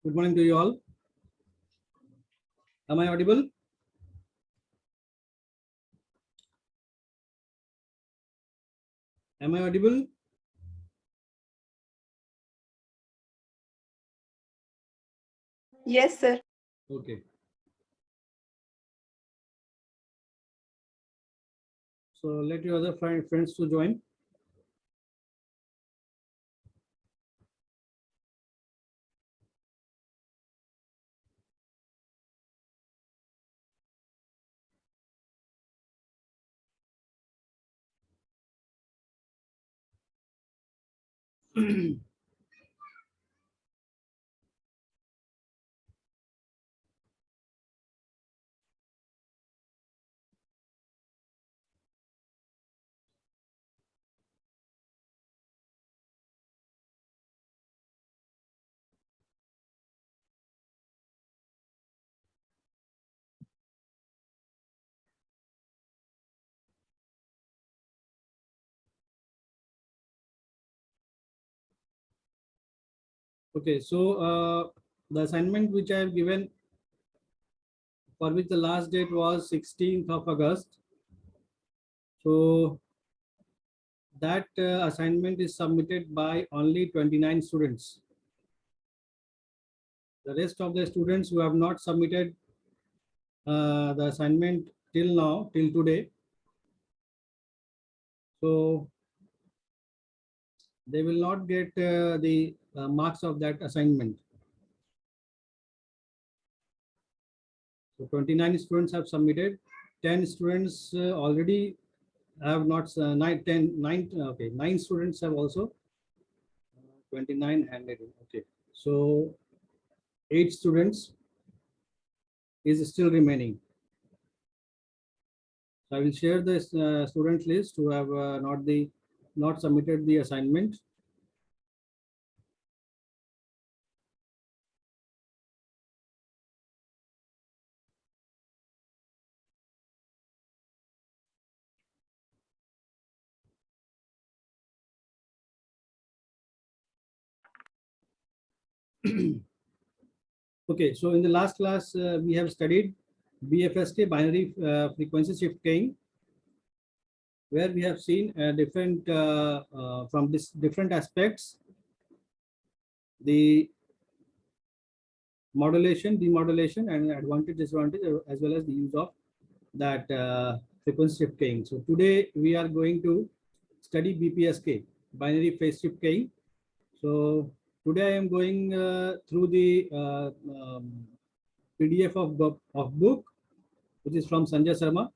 Good morning to you all. Am I audible? Am I audible? Yes, sir. Okay. So let your other friends to join. Okay, so the assignment which I have given, for which the last date was 16th of August. So that assignment is submitted by only 29 students. The rest of the students who have not submitted the assignment till now, till today, so they will not get the marks of that assignment. So 29 students have submitted. 10 students already have not. 9 students have also 29 handed in. Okay, so 8 students is still remaining. So I will share the student list who have not submitted the assignment. Okay, so in the last class we have studied Bpsk, binary frequency shift keying, where we have seen different from this different aspects, the modulation, demodulation, and advantage, disadvantage, as well as the use of that frequency shift keying. So today we are going to study Bpsk, binary phase shift keying. So today I am going through the PDF of book, which is from Sanjay Sharma.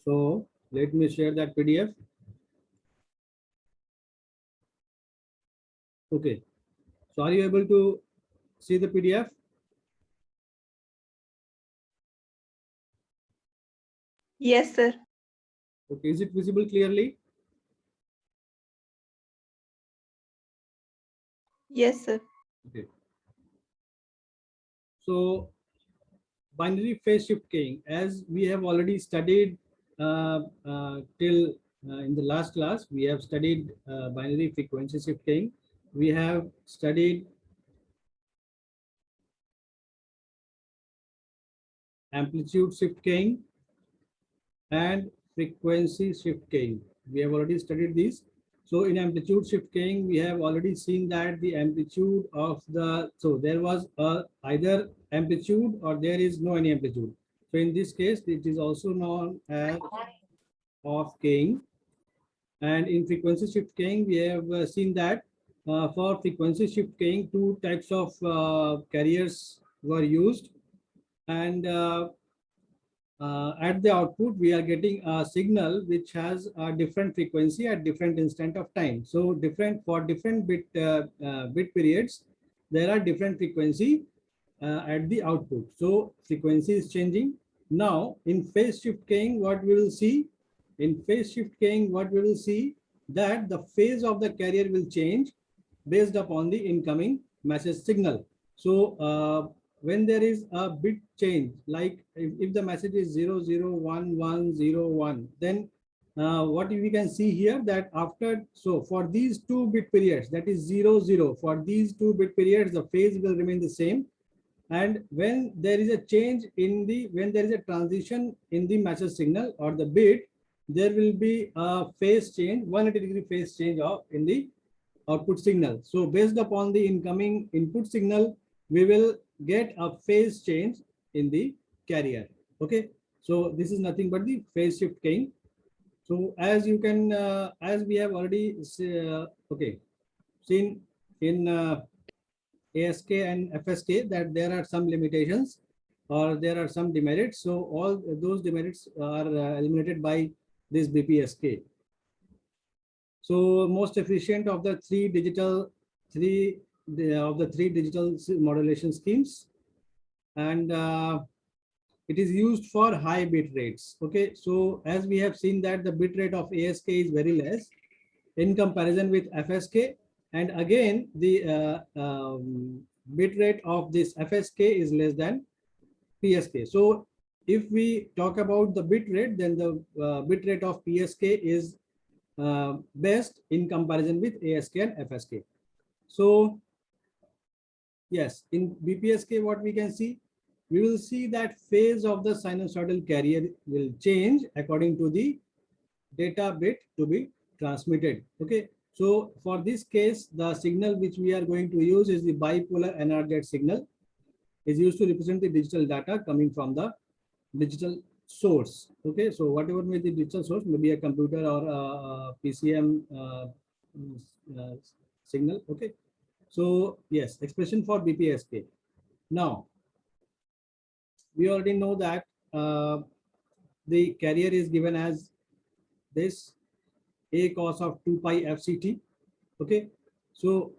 So let me share that PDF. Okay. So are you able to see the PDF? Yes, sir. Okay. Is it visible clearly? Yes, sir. Okay. So binary phase shift keying, as we have already studied till in the last class, we have studied binary frequency shift keying. We have studied amplitude shift keying and frequency shift keying. We have already studied these. So in amplitude shift keying, we have already seen that the amplitude of the, so there was either amplitude or there is no any amplitude. So in this case, it is also known as off keying. And in frequency shift keying, we have seen that for frequency shift keying, 2 types of carriers were used. And at the output, we are getting a signal which has a different frequency at different instant of time. So different for different bit periods, there are different frequency at the output. So frequency is changing. Now in phase shift keying, what we will see? In phase shift keying, what we will see that the phase of the carrier will change based upon the incoming message signal. So when there is a bit change, like if the message is 001101, then what we can see here that after, so for these 2 bit periods, that is 0 0, for these 2 bit periods the phase will remain the same, and when there is a change in the, when there is a transition in the message signal or the bit, there will be a phase change, 180-degree phase change of in the output signal. So based upon the incoming input signal, we will get a phase change in the carrier. Okay, so this is nothing but the phase shift keying. So as you can, as we have already seen in ASK and FSK that there are some limitations or there are some demerits. So all those demerits are eliminated by this Bpsk. So most efficient of the three digital modulation schemes, and it is used for high bit rates. Okay, so as we have seen that the bit rate of ASK is very less in comparison with FSK, and again the bit rate of this FSK is less than PSK. So if we talk about the bit rate, then the bit rate of PSK is best in comparison with ASK and FSK. So yes, in Bpsk what we can see, we will see that phase of the sinusoidal carrier will change according to the data bit to be transmitted. Okay, so for this case, the signal which we are going to use is the bipolar NRZ signal, is used to represent the digital data coming from the digital source. Okay, so whatever may be the digital source, maybe a computer or a PCM signal. Okay, so yes, expression for Bpsk. Now we already know that the carrier is given as this a cos of 2 pi fct. Okay, so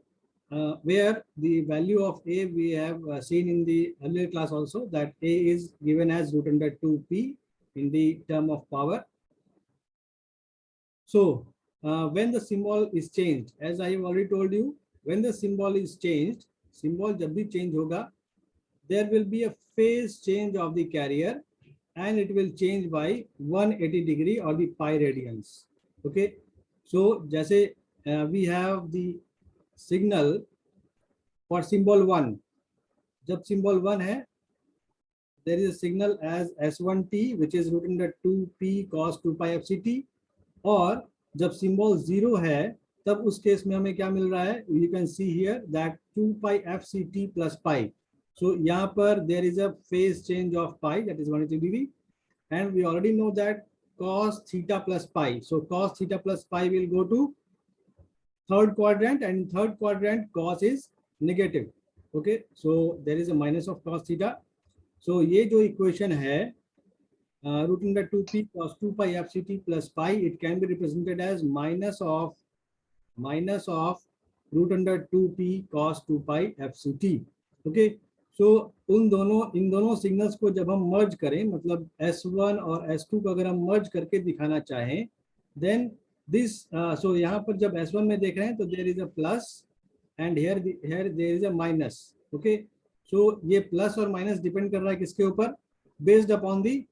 where the value of a we have seen in the earlier class also, that a is given as root under 2p in the term of power. So when the symbol is changed, as I have already told you, when the symbol is changed, symbol jab bhi change hoga, there will be a phase change of the carrier, and it will change by 180 degree or the pi radians. Okay, so jaise we have the signal for symbol 1. Jab symbol 1 hai, there is a signal as S1t, which is root under 2p cos 2 pi fct. और जब symbol 0 है, तब उस case में हमें क्या मिल रहा है? You can see here that 2 pi fct plus pi. So यहाँ पर there is a phase change of pi, that is 180 degree, and we already know that cos theta plus pi. So cos theta plus pi will go to third quadrant, and in third quadrant cos is negative. Okay, so there is a minus of cos theta. So ये जो equation है, root under 2p cos 2 pi fct plus pi, it can be represented as minus of root under 2p cos 2 pi fct. Okay, so इन दोनों signals को जब हम मर्ज करें, मतलब S1 और S2 को अगर हम मर्ज करके दिखाना चाहें, then this so यहाँ पर जब S1 में देख रहे हैं तो there is a plus and here there is a minus. Okay, so ये प्लस और माइनस डिपेंड कर रहा है किसके ऊपर? Based upon the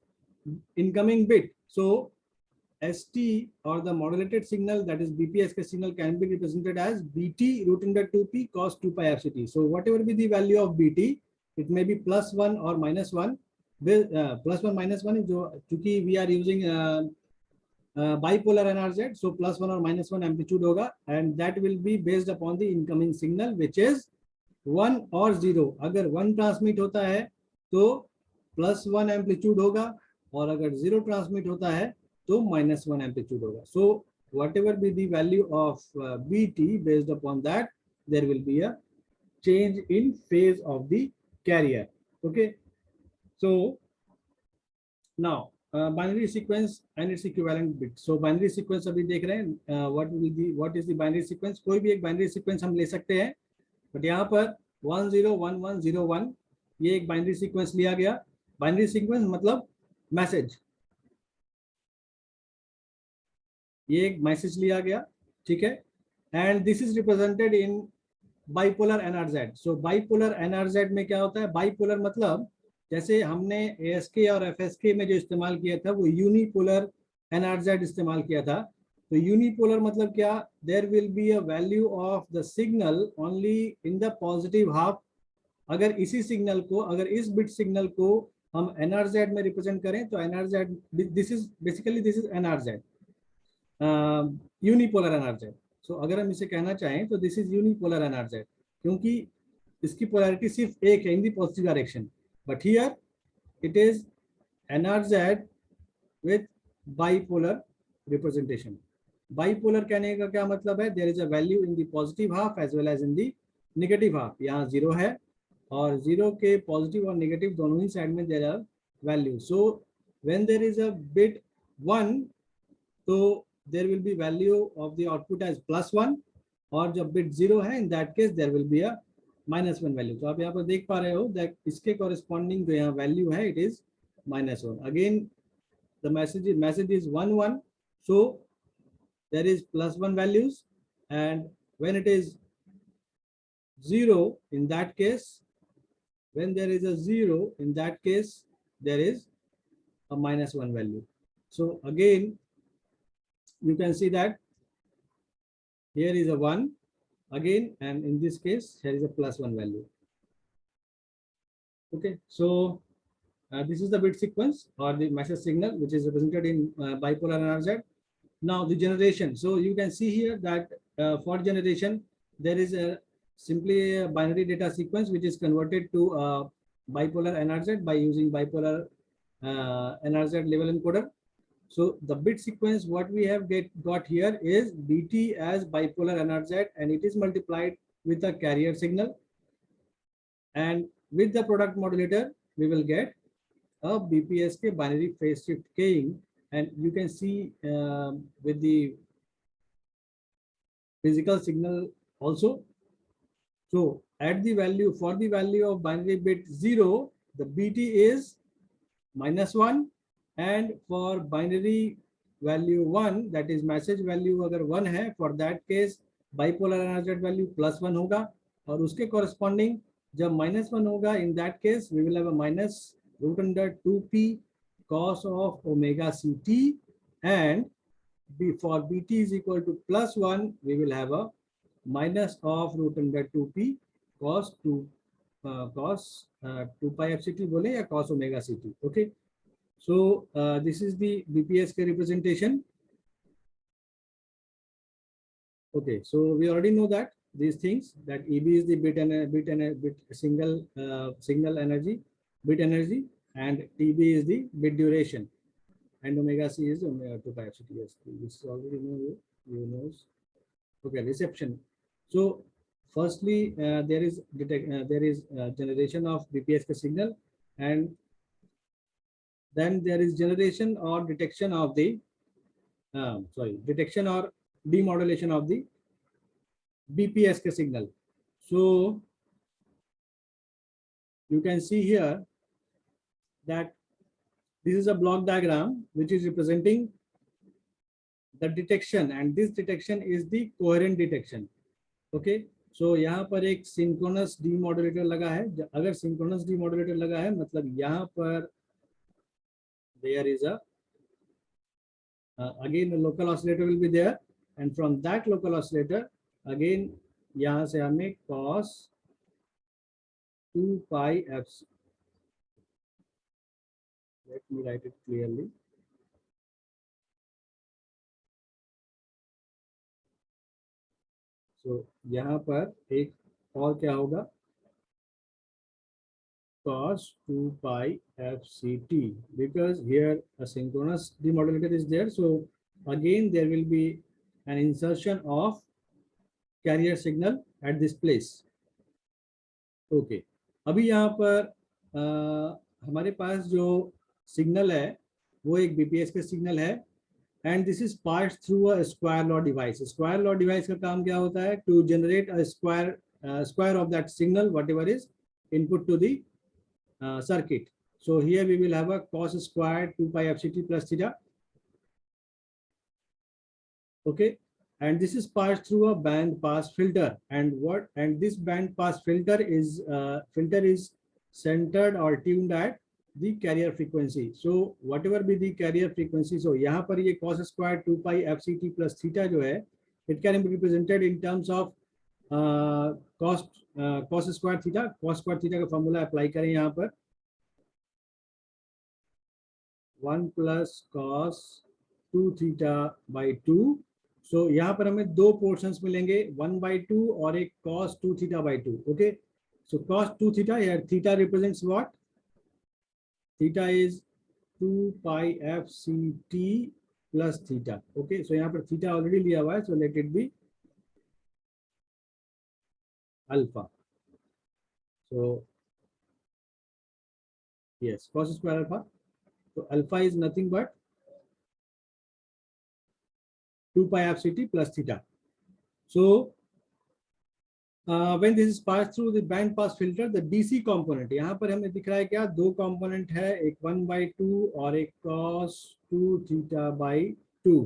incoming bit. So ST or the modulated signal, that is Bpsk signal, can be represented as Bt root under 2p cos 2 pi fct. So whatever be the value of Bt, it may be plus 1 or minus 1. Plus 1 minus 1 is चूंकि we are using bipolar NRZ, so plus 1 or minus 1 amplitude होगा, and that will be based upon the incoming signal, which is 1 or 0. अगर 1 transmit होता है तो plus 1 amplitude होगा, और अगर 0 transmit होता है तो माइनस 1 एम्पलीट्यूड होगा. सो whatever be the value of Bt, based upon that there will be a change in phase of the carrier. Okay, so now binary sequence and its equivalent bit. So binary sequence अभी देख रहे हैं, what is the binary sequence? कोई भी एक binary sequence हम ले सकते हैं, but यहाँ पर 101101 ये एक binary sequence लिया गया. Binary sequence मतलब मैसेज, ये एक मैसेज लिया गया, ठीक है, and this is represented in bipolar NRZ. So bipolar NRZ में क्या होता है? बाइपोलर मतलब जैसे हमने एएसके और एफएसके में जो इस्तेमाल किया था वो यूनिपोलर NRZ इस्तेमाल किया था। तो यूनिपोलर मतलब क्या, there will be a value of the signal only in the positive half. अगर इसी सिग्नल को, अगर इस बिट सिग्नल को हम NRZ में रिप्रेजेंट करें तो NRZ, this is basically this is NRZ, unipolar NRZ। सो अगर हम इसे कहना चाहें तो दिस इज यूनिपोलर NRZ, क्योंकि इसकी पोलैरिटी सिर्फ एक है in the positive direction, but here it is NRZ with bipolar representation. Bipolar कहने का क्या मतलब है, there is a value in the positive half as well as in the negative half. यहाँ जीरो है और जीरो के पॉजिटिव और नेगेटिव दोनों ही साइड में there are values. So when there is a bit 1, तो there will be value of the output as +1, और जब bit 0 है in that case there will be a -1 value. तो आप यहाँ पर देख पा रहे हो that इसके corresponding जो यहाँ value है it is -1. Again the message is 1 1, so there is +1 values, and when it is 0, in that case, when there is a 0, in that case there is a -1 value. So again you can see that here is a 1 again, and in this case here is a +1 value. Okay, so this is the bit sequence or the message signal which is represented in bipolar NRZ. Now the generation. So you can see here that for generation there is simply a binary data sequence which is converted to bipolar NRZ by using bipolar NRZ level encoder. So the bit sequence what we have got here is BT as bipolar NRZ, and it is multiplied with a carrier signal, and with the product modulator we will get a Bpsk binary phase shift keying, and you can see with the physical signal also. So at the value, for the value of binary bit 0, the BT is -1, and for binary value 1, that is message value अगर 1 है, for that case bipolar NRZ value +1 होगा, और उसके corresponding जब -1 होगा, in that case we will have a minus √2p cos of omega ct, and for BT is equal to +1, we will have a minus of √2p cos 2 pi fct बोले या cos omega ct. Okay, so this is the Bpsk representation. Okay, so we already know that these things, that EB is the bit single signal energy, bit energy, and TB is the bit duration, and omega c is omega 2 pi fct. Yes, this is already know, you knows. Okay, reception. So firstly there is generation of Bpsk signal, and then there is generation or detection of the detection or demodulation of the Bpsk signal. So you can see here that this is a block diagram which is representing the detection, and this detection is the coherent detection. Okay, so यहाँ पर एक synchronous demodulator लगा है. अगर synchronous demodulator लगा है मतलब यहाँ पर there is a again the local oscillator will be there, and from that local oscillator again यहाँ से हमें cos 2 pi f. Let me write it clearly. So यहाँ पर एक और क्या होगा, cos 2 pi fct, because here a synchronous demodulator is there. So again there will be an insertion of carrier signal at this place. Okay, अभी यहाँ पर हमारे पास जो सिग्नल है वो एक Bpsk सिग्नल है, and this is passed through a square law device. Square law device का काम क्या होता है, to generate a square of that signal whatever is input to the circuit. So here we will have a cos square 2 pi fct plus theta. Okay, and this is passed through a band pass filter, and this band pass filter is centered or tuned at the carrier frequency. So whatever be the carrier frequency, so यहाँ पर ये cos square 2 pi fct plus theta जो है, it can be represented in terms of cos square theta. Cos square theta का formula apply करें यहाँ पर 1 plus cos 2 theta by 2. So यहाँ पर हमें दो पोर्शंस मिलेंगे, 1/2 और एक cos 2 theta by 2. Okay, so cos 2 theta here, theta represents what? Theta is 2 pi fct plus theta. Okay, so यहाँ पर theta already लिया हुआ है, so let it be alpha. So yes, cos square alpha. So alpha is nothing but 2 pi fct plus theta. So when this is passed through the band pass filter, the DC component, यहाँ पर हमें दिख रहा है क्या, दो component है, एक 1/2 और एक cos 2 theta by 2.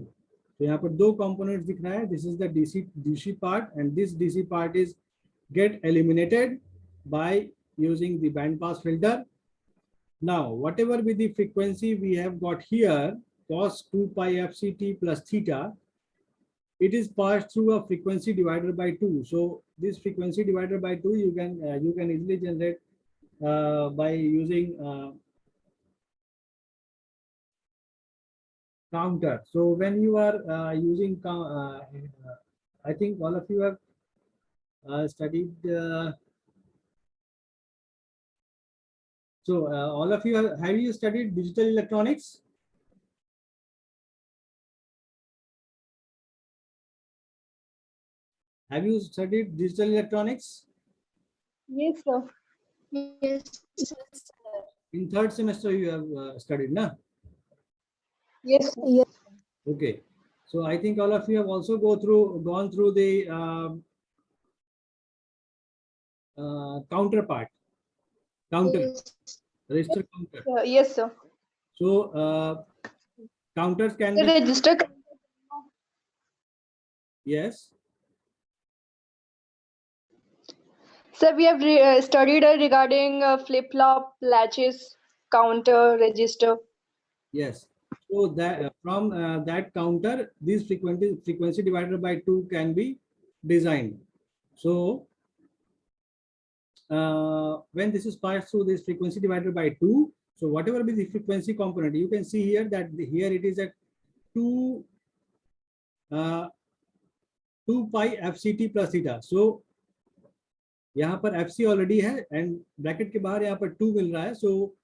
तो यहाँ पर दो components दिख रहा है. This is the DC part, and this DC part is get eliminated by using the band pass filter. Now whatever be the frequency we have got here, cos 2 pi fct plus theta, it is passed through a frequency divider by 2. So this frequency divider by 2 you can easily generate by using counter. So when you are using I think all of you have studied all of you have you studied digital electronics? Have you studied digital electronics? Yes, sir. Yes, sir. In third semester you have studied, na? Yes. Yes. Okay. So I think all of you have also gone through the counterpart, counter, Yes. register counter. Yes, sir. So counters can The be, register. yes. Sir, we have studied regarding flip-flop, latches, counter, register. Yes. So that from that counter, this frequency divided by 2 can be designed. So when this is passed through this frequency divided by 2, so whatever be the frequency component, you can see here that here it is at 2 pi fct plus theta. So यहाँ पर fc already है and bracket के बाहर यहाँ पर 2 मिल रहा है. सो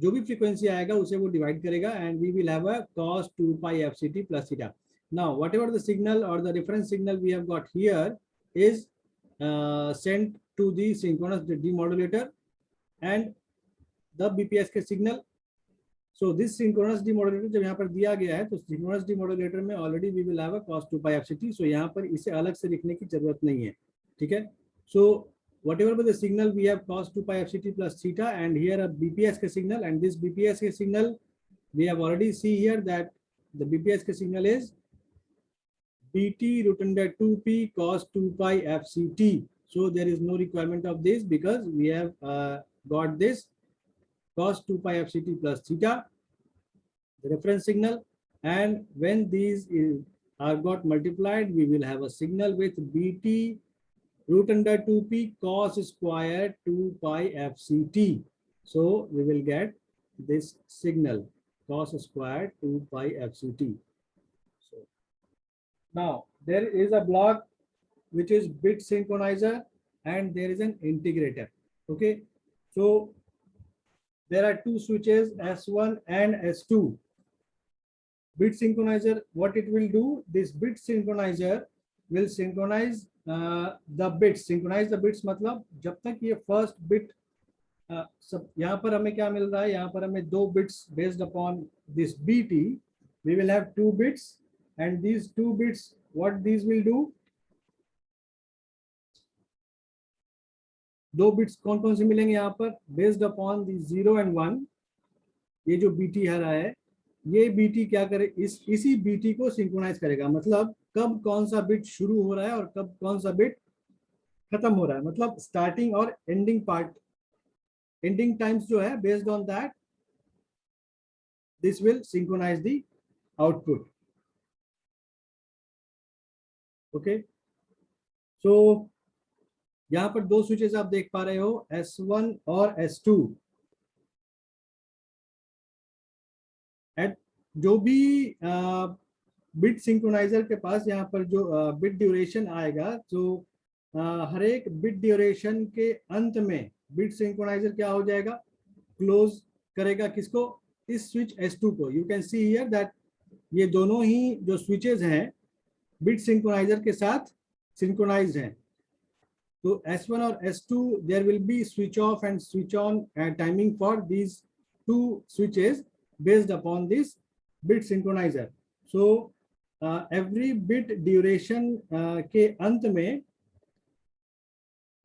जो भी फ्रीक्वेंसी आएगा उसे वो डिवाइड करेगा and we will have a cos 2 pi fct plus theta. Now whatever the signal or the reference signal we have got here is sent to the synchronous demodulator and the Bpsk signal. So this synchronous demodulator जब यहाँ पर दिया गया है तो synchronous demodulator में already we will have a cos 2 pi fct. So यहाँ पर इसे अलग से लिखने की जरूरत नहीं है, ठीक है. So whatever be the signal, we have cos 2 pi fct plus theta, and here a Bpsk signal, and this Bpsk signal we have already see here that the Bpsk signal is Bt root under 2p cos 2 pi fct. So there is no requirement of this because we have got this cos 2 pi fct plus theta, the reference signal, and when these are got multiplied, we will have a signal with Bt root under 2p cos square 2 pi fct. So we will get this signal cos square 2 pi fct. So now there is a block which is bit synchronizer and there is an integrator. Okay, so there are two switches S1 and S2. Bit synchronizer, what it will do, this bit synchronizer will synchronize the bits. Synchronize the bits मतलब जब तक ये first bit सब यहाँ पर हमें क्या मिल रहा है, यहाँ पर हमें दो bits based upon this BT, we will have 2 bits, and these 2 bits, what these will do, दो bits कौन कौन से मिलेंगे यहाँ पर, based upon the 0 and 1, ये जो BT है रहा है, ये BT क्या करे, इसी BT को सिंक्रोनाइज करेगा. मतलब कब कौन सा बिट शुरू हो रहा है और कब कौन सा बिट खत्म हो रहा है, मतलब स्टार्टिंग और एंडिंग पार्ट, एंडिंग टाइम्स जो है, based on that this will synchronize the output. Okay, so यहाँ पर दो स्विचेस आप देख पा रहे हो, S1 और S2. एट जो भी बिट सिंक्रोनाइजर के पास यहाँ पर जो बिट ड्यूरेशन आएगा, तो हर एक बिट ड्यूरेशन के अंत में बिट सिंक्रोनाइजर क्या हो जाएगा, क्लोज करेगा किसको, इस स्विच S2 को. You can see here that ये दोनों ही जो स्विचेस हैं बिट सिंक्रोनाइजर के साथ सिंक्रोनाइज्ड हैं. तो S1 और S2 there will be switch off and switch on timing for these two switches based upon this bit synchronizer. So every bit duration के अंत में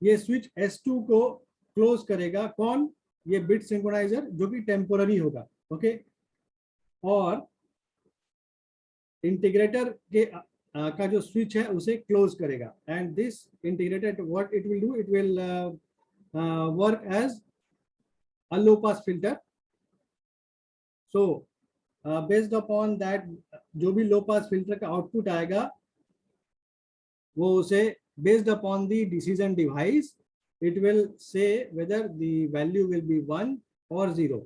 ये स्विच S2 को क्लोज करेगा. कौन, ये बिट सिंक्रोनाइजर जो कि टेम्पोररी होगा. ओके, और इंटीग्रेटर के का जो स्विच है उसे क्लोज करेगा. And this integrated what it will do, it will work as a low pass filter. So based upon that जो भी लो पास फिल्टर का आउटपुट आएगा वो उसे based upon the decision device it will say whether the value will be 1 or 0.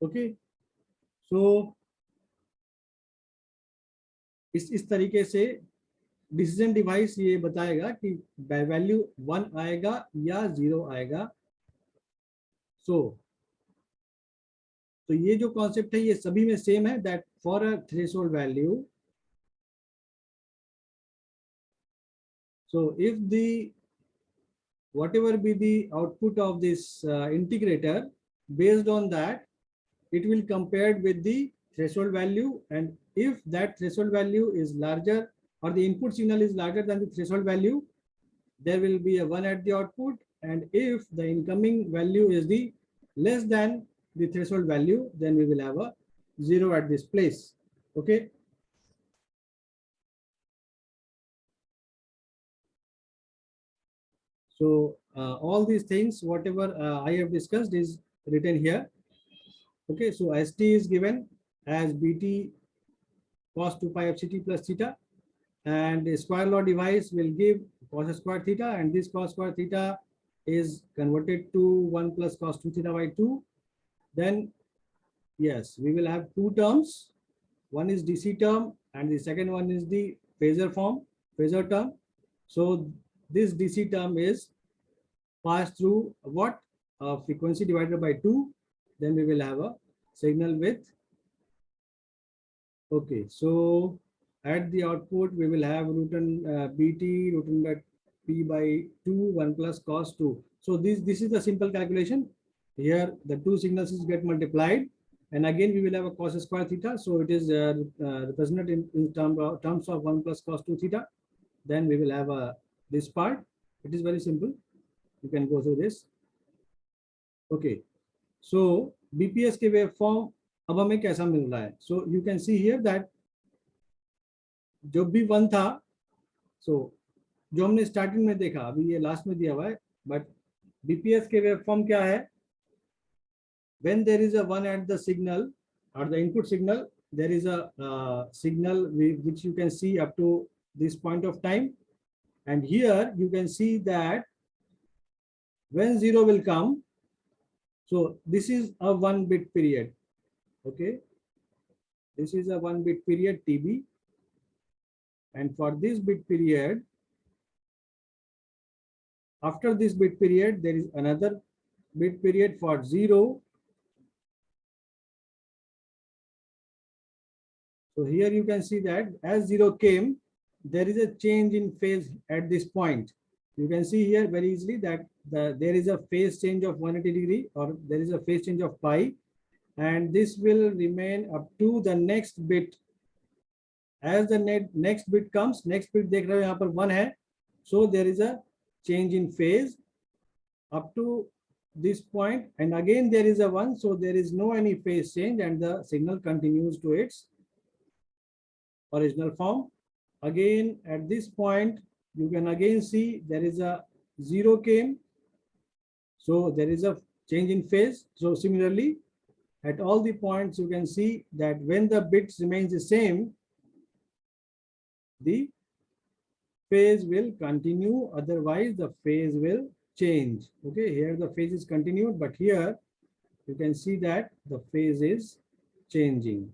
Okay, so इस तरीके से decision device ये बताएगा कि वैल्यू 1 आएगा या 0 आएगा. तो ये जो कॉन्सेप्ट है ये सभी में सेम है, that for a threshold value, so if the whatever be the output of this integrator, based on that it will compared with the threshold value, and if that threshold value is larger or the input signal is larger than the threshold value, there will be a 1 at the output, and if the incoming value is the less than the threshold value, then we will have a 0 at this place. Okay, so all these things whatever I have discussed is written here. Okay, so ST is given as BT cos 2 pi FCT plus theta, and the square law device will give cos square theta, and this cos square theta is converted to 1 plus cos 2 theta by 2. Then yes, we will have two terms. One is DC term and the second one is the phasor term. So this DC term is passed through what, frequency divided by 2. Then we will have a signal with, okay, so at the output we will have BT by P by 2 1 plus cos 2. So this is the simple calculation. Here the two signals get multiplied, and again we will have a cos square theta. So it is represented in terms of 1 plus cos 2 theta. Then we will have this part. It is very simple. You can go through this. Okay, so BPSK waveform अब हमें कैसा मिल रहा है. So you can see here that जो भी 1 था, so जो हमने स्टार्टिंग में देखा, अभी ये लास्ट में दिया हुआ है, बट BPSK waveform क्या है, when there is a 1 at the signal or the input signal, there is a signal which you can see up to this point of time, and here you can see that when 0 will come, so this is a 1 bit period. Okay, this is a 1 bit period TB, and for this bit period, after this bit period there is another bit period for 0. So here you can see that as 0 came, there is a change in phase at this point. You can see here very easily that there is a phase change of 180 degree, or there is a phase change of pi, and this will remain up to the next bit. As the next bit comes, next bit देख रहे हो यहाँ पर 1 है, so there is a change in phase up to this point, and again there is a 1, so there is no any phase change, and the signal continues to its original form. Again at this point you can again see there is a 0 came, so there is a change in phase. So similarly at all the points you can see that when the bits remains the same, the phase will continue, otherwise the phase will change. Okay, here the phase is continued, but here you can see that the phase is changing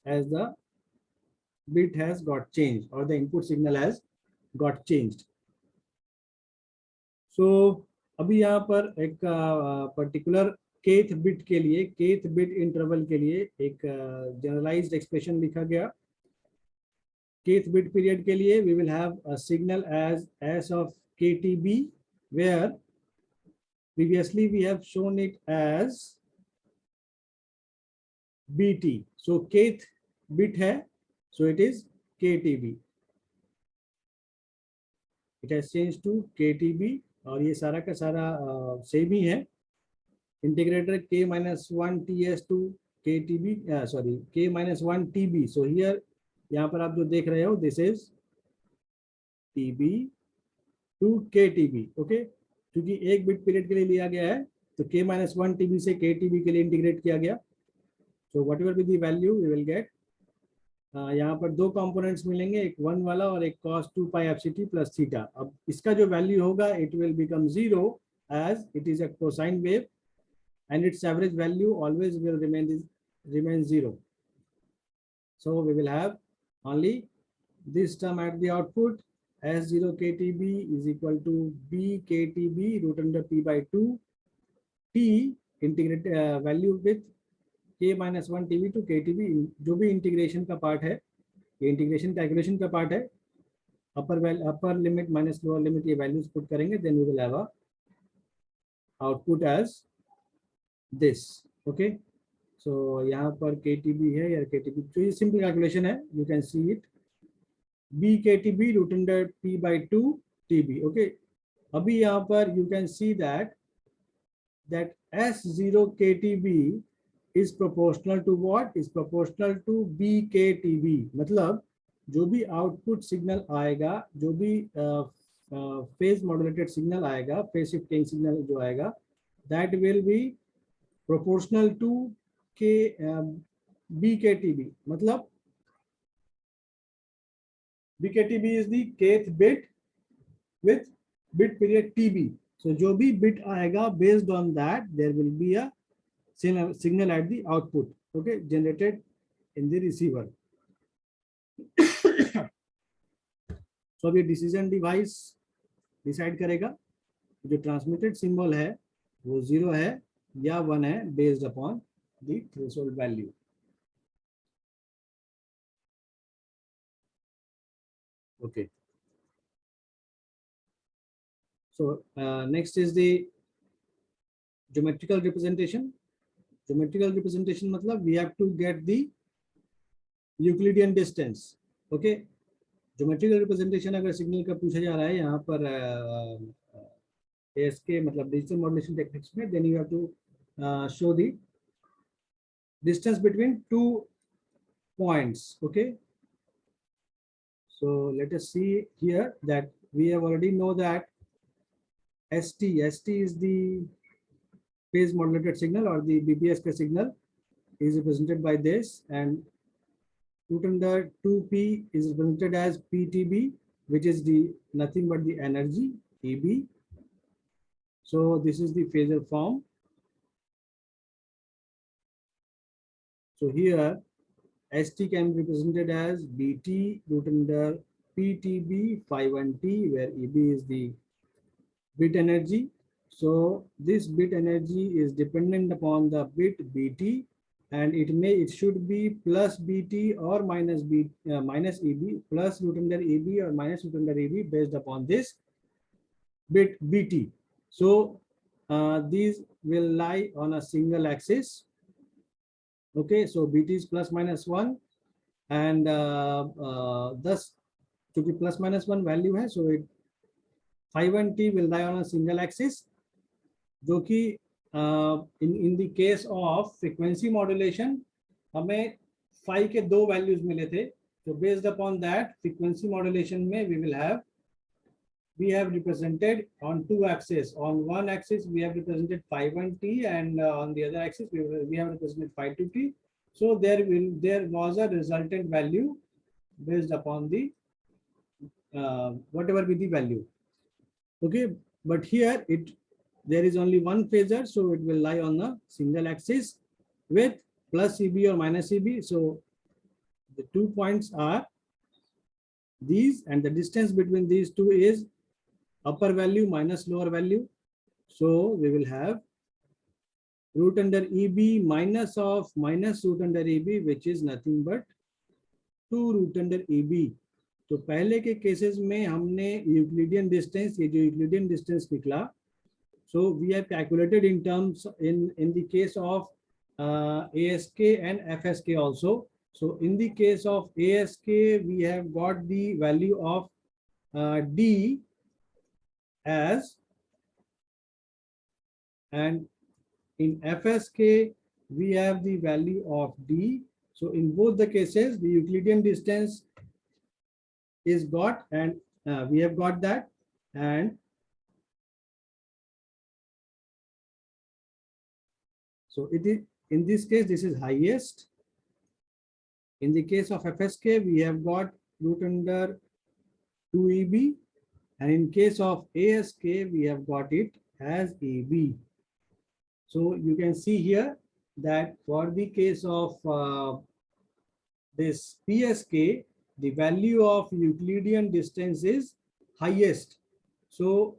as the bit has got changed or the input signal has got changed. So अभी यहाँ पर एक particular kth bit के लिए, kth bit interval के लिए एक generalised expression लिखा गया. Kth bit period के लिए we will have a signal as s of ktb, where previously we have shown it as bt. So kth bit है, so it is ktb. It has changed to ktb और ये सारा का सारा same ही है. Integrator k-1 ts to ktb, sorry, k-1 tb. So here यहाँ पर आप जो देख रहे हो, this is tb to ktb. Okay, क्योंकि एक बिट पीरियड के लिए लिया गया है तो k-1 tb से ktb के लिए इंटीग्रेट किया गया. So whatever be the value we will get, यहाँ पर दो कंपोनेंट्स मिलेंगे, एक 1 वाला और एक cos 2 pi fct plus theta. अब इसका जो वैल्यू होगा it will become 0 as it is a cosine wave and its average value always will remain 0. So we will have only this term at the output, s0 ktb is equal to b ktb root under p by 2 t integrate value with k-1 tb to ktb. जो भी integration का part है, ये integration calculation का part है. Upper limit minus lower limit ये values put करेंगे, then we will have a output as this. Okay, so यहाँ पर ktb है या ktb, तो ये सिंपल कैलकुलेशन है. You can see it b ktb root under p by 2 tb. Okay, अभी यहाँ पर you can see that s0 ktb is proportional to what? Is proportional to bktb. मतलब जो भी आउटपुट सिग्नल आएगा, जो भी फेज मॉड्यूलेटेड सिग्नल आएगा, फेज शिफ्टिंग सिग्नल जो आएगा, that will be proportional to bktb. मतलब bktb is the kth bit with bit period tb. So जो भी बिट आएगा, based on that there will be a signal at the output, okay, generated in the receiver. So अभी decision device decide करेगा जो transmitted symbol है वो 0 है या 1 है, based upon the threshold value. Okay, so next is the geometrical representation. Geometrical representation मतलब we have to get the Euclidean distance. Okay, geometrical representation अगर सिग्नल का पूछा जा रहा है यहाँ पर PSK मतलब डिजिटल मॉड्यूलेशन टेक्निक्स में, then you have to show the distance between two points. Okay, so let us see here that we have already know that ST is the phase modulated signal or the Bpsk signal is represented by this, and root under 2p is represented as ptb, which is the nothing but the energy EB. So this is the phasor form. So here ST can be represented as BT root under PTB phi 1t, where EB is the bit energy. So this bit energy is dependent upon the bit BT, and it should be plus BT or minus EB, plus root under EB or minus root under EB, based upon this bit BT. So these will lie on a single axis. Okay, so BT is plus minus 1, and thus क्योंकि plus minus 1 value है, so it phi 1t will lie on a single axis, जो कि in the case of frequency modulation हमें phi के दो values मिले थे. So based upon that frequency modulation में we will have we have represented on two axes. On one axis, we have represented phi 1t, and on the other axis, we have represented phi 2t. So there was a resultant value based upon the whatever be the value. Okay, but here there is only one phasor, so it will lie on a single axis with plus EB or minus EB. So the 2 points are these, and the distance between these two is upper value minus lower value. So we will have root under EB minus of minus root under EB, which is nothing but 2 root under EB. तो पहले के cases में हमने Euclidean distance, ये जो Euclidean distance निकला, so we have calculated in terms in the case of ASK and FSK also. So in the case of ASK, we have got the value of D as, and in FSK we have the value of D. So in both the cases, the Euclidean distance is got, and we have got that, and so it is, in this case, this is highest. In the case of FSK, we have got root under 2EB, and in case of ASK, we have got it as EB. So you can see here that for the case of this PSK, the value of Euclidean distance is highest. So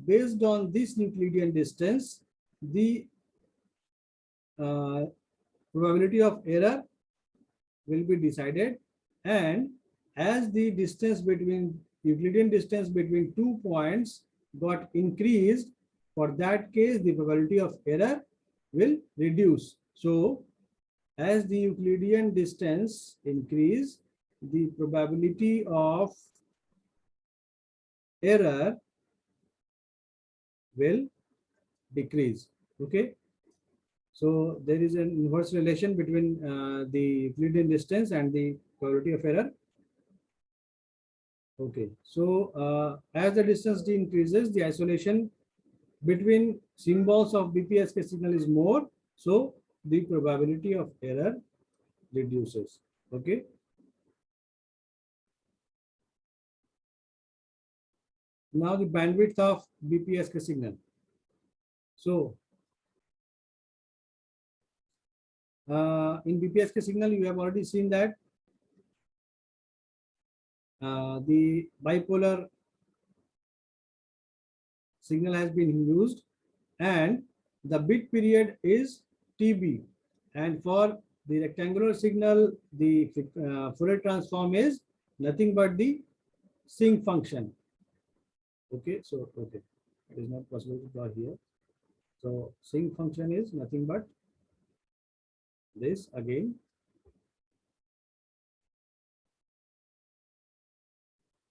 based on this Euclidean distance, the probability of error will be decided, and as the distance between Euclidean distance between 2 points got increased, for that case the probability of error will reduce. So as the Euclidean distance increase, the probability of error will decrease. Okay, so there is an inverse relation between the Euclidean distance and the probability of error. Okay, so as the distance d increases, the isolation between symbols of Bpsk signal is more, so the probability of error reduces. Okay. Now the bandwidth of Bpsk signal. So in Bpsk signal, you have already seen that the bipolar signal has been used, and the bit period is TB, and for the rectangular signal, the Fourier transform is nothing but the sync function. Okay, so okay, it is not possible to draw here. So sync function is nothing but this again.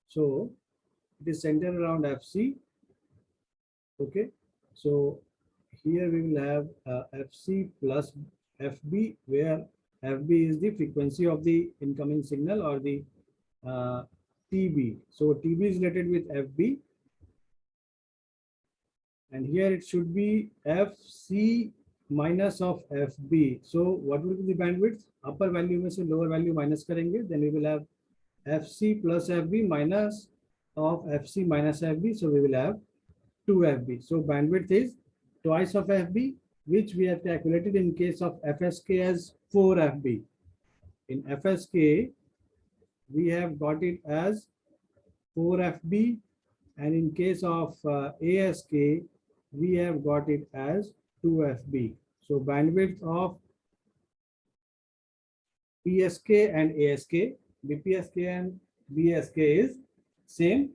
So it is centered around FC. Okay, so here we will have FC plus FB, where FB is the frequency of the incoming signal, or the TB. So TB is related with FB, and here it should be FC minus of FB. So what will be the bandwidth? Upper value में से lower value minus करेंगे, then we will have FC plus FB minus of FC minus FB. So we will have 2FB. So bandwidth is twice of FB, which we have calculated in case of FSK as 4FB. In FSK, we have got it as 4FB, and in case of ASK, we have got it as 2FB. So bandwidth of PSK and ASK, Bpsk and Bsk is same.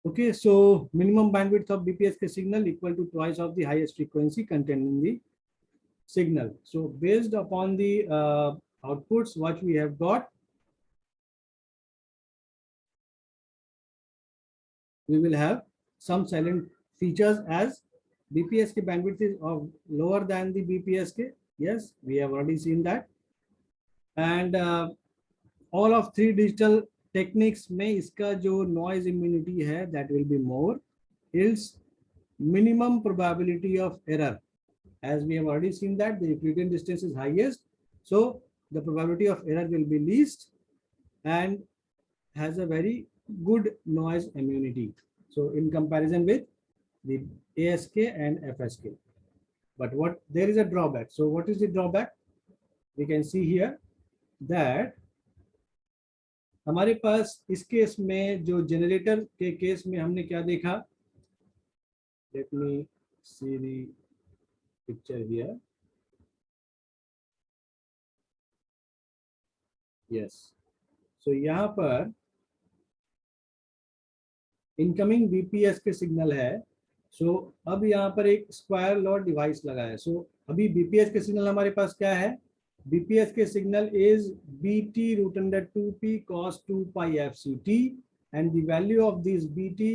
Okay, so minimum bandwidth of Bpsk signal equal to twice of the highest frequency contained in the signal. So based upon the outputs what we have got, we will have some silent features as Bpsk bandwidth is of lower than the Bpsk. Yes, we have already seen that. And all of 3 digital techniques में इसका जो noise immunity है that will be more, ills minimum probability of error, as we have already seen that the Euclidean distance is highest, so the probability of error will be least and has a very good noise immunity, so in comparison with the ASK and FSK. But what there is a drawback. So what is the drawback? We can see here that हमारे पास इस case में जो generator के case में हमने क्या देखा, let me see the picture here. Yes, so यहाँ पर इनकमिंग बीपीएस के सिग्नल है. सो अब यहाँ पर एक स्क्वायर लॉ डिवाइस लगा है. सो अभी बीपीएस के सिग्नल हमारे पास क्या है, BPSK signal is BT root under 2p cos 2pi fct and the value of this BT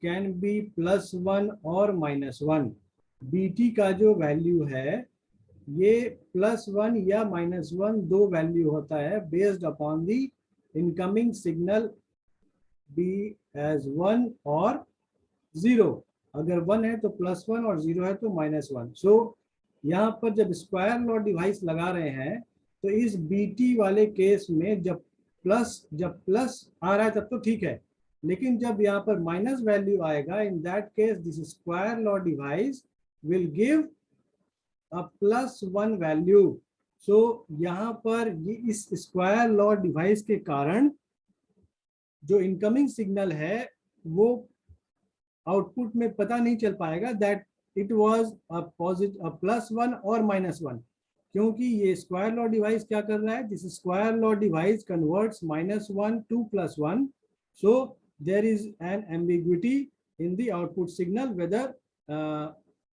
can be +1 और -1. बीटी का जो वैल्यू है ये +1 या -1 दो वैल्यू होता है based upon the incoming signal be as 1 और 0. अगर 1 है तो +1 और 0 है तो -1. सो यहाँ पर जब स्क्वायर लॉ डिवाइस लगा रहे हैं तो इस बीटी वाले केस में जब प्लस आ रहा है तब तो ठीक है, लेकिन जब यहाँ पर माइनस वैल्यू आएगा, in that case this square law device will give a +1 value. So यहाँ पर ये इस स्क्वायर लॉ डिवाइस के कारण जो इनकमिंग सिग्नल है वो आउटपुट में पता नहीं चल पाएगा दैट इट वाज अ +1 और -1, क्योंकि ये स्क्वायर लॉ डिवाइस क्या कर रहा है, this square law device converts -1 to +1. So there is an ambiguity in the output signal whether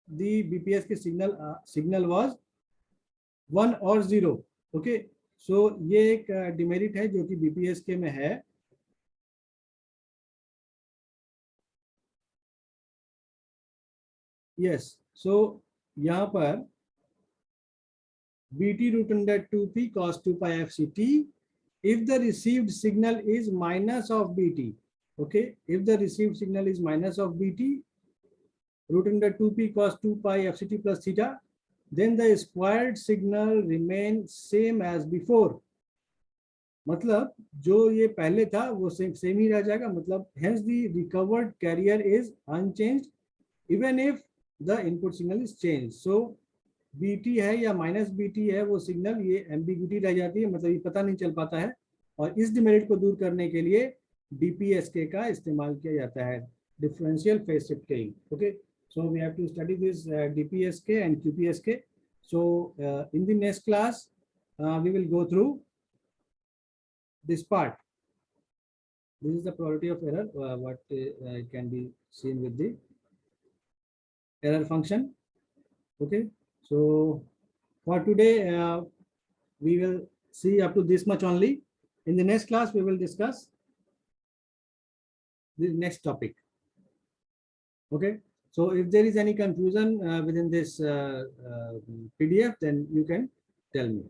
the BPSK signal was 1 और 0. ओके, सो ये एक डिमेरिट है जो कि बीपीएस के में है. यस, सो यहाँ पर bt root under 2p cos 2pi fct, if the received signal is minus of bt, okay, if the received signal is minus of bt root under 2p cos 2pi fct plus theta, then the squared signal remains same as before. मतलब जो ये पहले था वो same ही रह जाएगा. मतलब hence the recovered carrier is unchanged even if the input signal is changed. So BT है या -BT है वो सिग्नल ये एम्बिग्विटी रह जाती है, मतलब ये पता नहीं चल पाता है. और इस डिमेरिट को दूर करने के लिए DPSK का इस्तेमाल किया जाता है, differential phase shift keying. Okay, so we have to study this DPSK and QPSK. So in the next class we will go through this part. This is the probability of error, what can be seen with the error function. Okay, so for today we will see up to this much only. In the next class we will discuss the next topic. Okay, so if there is any confusion within this PDF, then you can tell me.